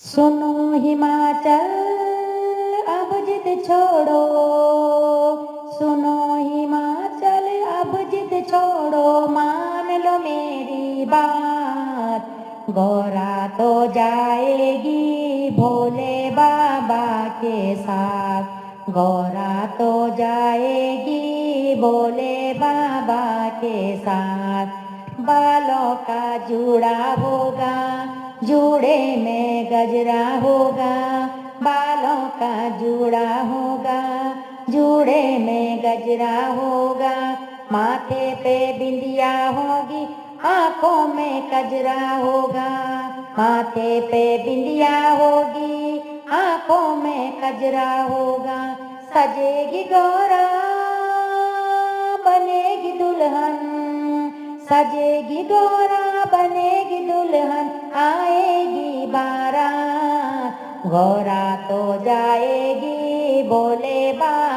सुनो हिमाचल अब जिद छोड़ो, सुनो हिमाचल अब जिद छोड़ो, मान लो मेरी बात। गौरा तो जाएगी भोले बाबा के साथ, गौरा तो जाएगी भोले बाबा के साथ। बालों का जूड़ा होगा, जूड़े में गजरा होगा, बालों का जूड़ा होगा, जूड़े में गजरा होगा। माथे पे बिंदिया होगी, आंखों में कजरा होगा, माथे पे बिंदिया होगी, आंखों में कजरा होगा। सजेगी गौरा बनेगी दुल्हन, सजेगी गौरा बनेगी दुल्हन, आएगी बारात। गौरा तो जाएगी भोले बाबा